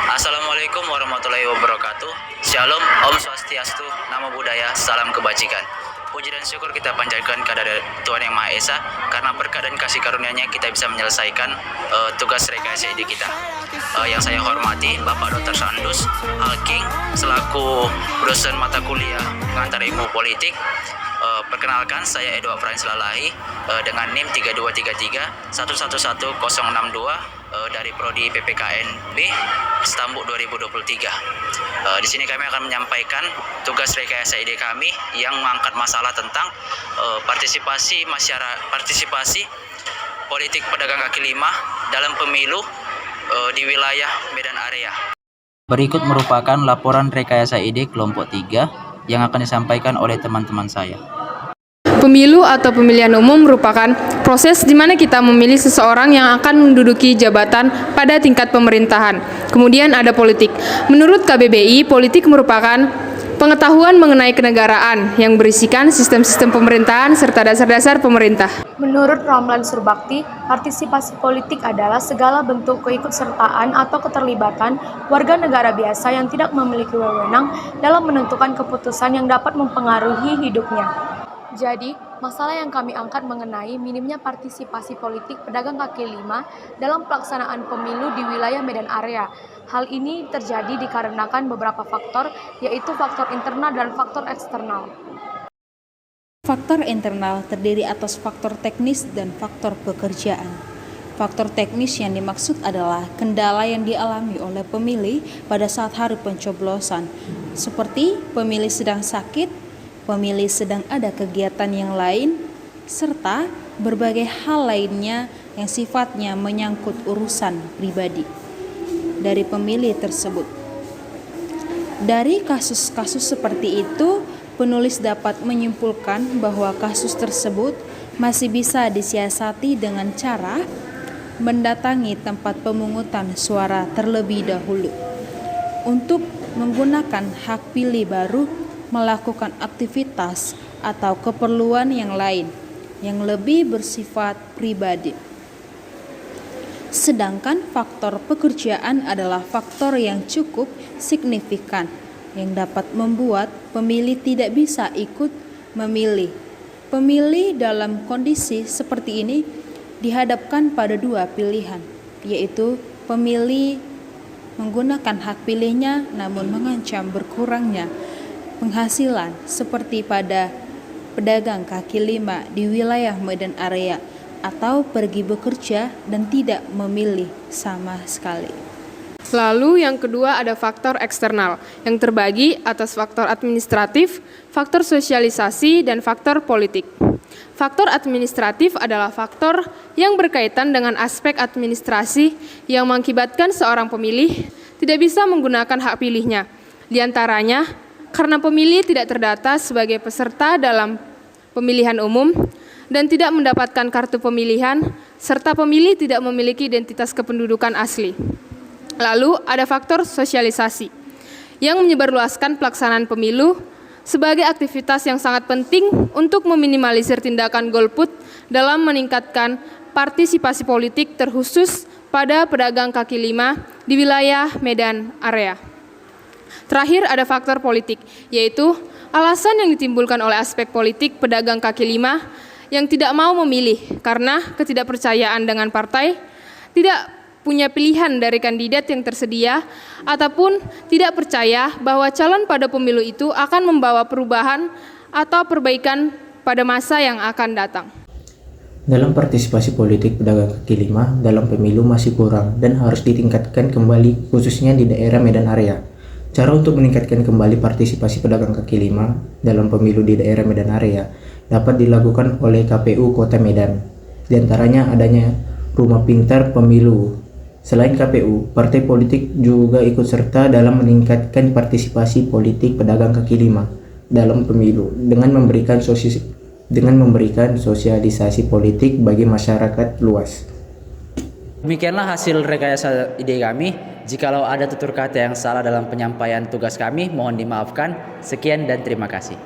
Assalamualaikum warahmatullahi wabarakatuh. Shalom, Om Swastiastu, Namo Buddhaya, Salam Kebajikan. Puji dan syukur kita panjatkan kepada Tuhan Yang Maha Esa, karena berkat dan kasih karunia-Nya kita bisa menyelesaikan tugas rekayasa ide kita. Yang saya hormati Bapak Dr. Sandus Alking selaku dosen mata kuliah pengantar ilmu politik. Perkenalkan, saya Edward Frans Lalahi dengan NIM 3233 111062 dari Prodi PPKN B Stambuk 2023. Di sini kami akan menyampaikan tugas rekayasa ide kami yang mengangkat masalah tentang partisipasi politik pedagang kaki lima dalam pemilu di wilayah Medan Area. Berikut merupakan laporan rekayasa ide kelompok 3 yang akan disampaikan oleh teman-teman saya. Pemilu atau pemilihan umum merupakan proses di mana kita memilih seseorang yang akan menduduki jabatan pada tingkat pemerintahan. Kemudian ada politik. Menurut KBBI, politik merupakan pengetahuan mengenai kenegaraan yang berisikan sistem-sistem pemerintahan serta dasar-dasar pemerintah. Menurut Ramlan Surbakti, partisipasi politik adalah segala bentuk keikutsertaan atau keterlibatan warga negara biasa yang tidak memiliki wewenang dalam menentukan keputusan yang dapat mempengaruhi hidupnya. Jadi, masalah yang kami angkat mengenai minimnya partisipasi politik pedagang kaki lima dalam pelaksanaan pemilu di wilayah Medan Area. Hal ini terjadi dikarenakan beberapa faktor, yaitu faktor internal dan faktor eksternal. Faktor internal terdiri atas faktor teknis dan faktor pekerjaan. Faktor teknis yang dimaksud adalah kendala yang dialami oleh pemilih pada saat hari pencoblosan, seperti pemilih sedang sakit, pemilih sedang ada kegiatan yang lain, serta berbagai hal lainnya yang sifatnya menyangkut urusan pribadi dari pemilih tersebut. Dari kasus-kasus seperti itu, penulis dapat menyimpulkan bahwa kasus tersebut masih bisa disiasati dengan cara mendatangi tempat pemungutan suara terlebih dahulu untuk menggunakan hak pilih baru, melakukan aktivitas atau keperluan yang lain yang lebih bersifat pribadi. Sedangkan faktor pekerjaan adalah faktor yang cukup signifikan yang dapat membuat pemilih tidak bisa ikut memilih. Pemilih dalam kondisi seperti ini dihadapkan pada dua pilihan, yaitu pemilih menggunakan hak pilihnya namun mengancam berkurangnya penghasilan seperti pada pedagang kaki lima di wilayah Medan Area, atau pergi bekerja dan tidak memilih sama sekali. Lalu yang kedua ada faktor eksternal yang terbagi atas faktor administratif, faktor sosialisasi, dan faktor politik. Faktor administratif adalah faktor yang berkaitan dengan aspek administrasi yang mengakibatkan seorang pemilih tidak bisa menggunakan hak pilihnya. Di antaranya, karena pemilih tidak terdata sebagai peserta dalam pemilihan umum dan tidak mendapatkan kartu pemilihan, serta pemilih tidak memiliki identitas kependudukan asli. Lalu ada faktor sosialisasi yang menyebarluaskan pelaksanaan pemilu sebagai aktivitas yang sangat penting untuk meminimalisir tindakan golput dalam meningkatkan partisipasi politik terkhusus pada pedagang kaki lima di wilayah Medan Area. Terakhir ada faktor politik, yaitu alasan yang ditimbulkan oleh aspek politik pedagang kaki lima yang tidak mau memilih karena ketidakpercayaan dengan partai, tidak punya pilihan dari kandidat yang tersedia, ataupun tidak percaya bahwa calon pada pemilu itu akan membawa perubahan atau perbaikan pada masa yang akan datang. Dalam partisipasi politik pedagang kaki lima dalam pemilu masih kurang dan harus ditingkatkan kembali, khususnya di daerah Medan Area. Cara untuk meningkatkan kembali partisipasi pedagang kaki lima dalam pemilu di daerah Medan Area dapat dilakukan oleh KPU Kota Medan. Di antaranya adanya Rumah Pintar Pemilu. Selain KPU, partai politik juga ikut serta dalam meningkatkan partisipasi politik pedagang kaki lima dalam pemilu dengan memberikan sosialisasi politik bagi masyarakat luas. Demikianlah hasil rekayasa ide kami. Jikalau ada tutur kata yang salah dalam penyampaian tugas kami, mohon dimaafkan. Sekian dan terima kasih.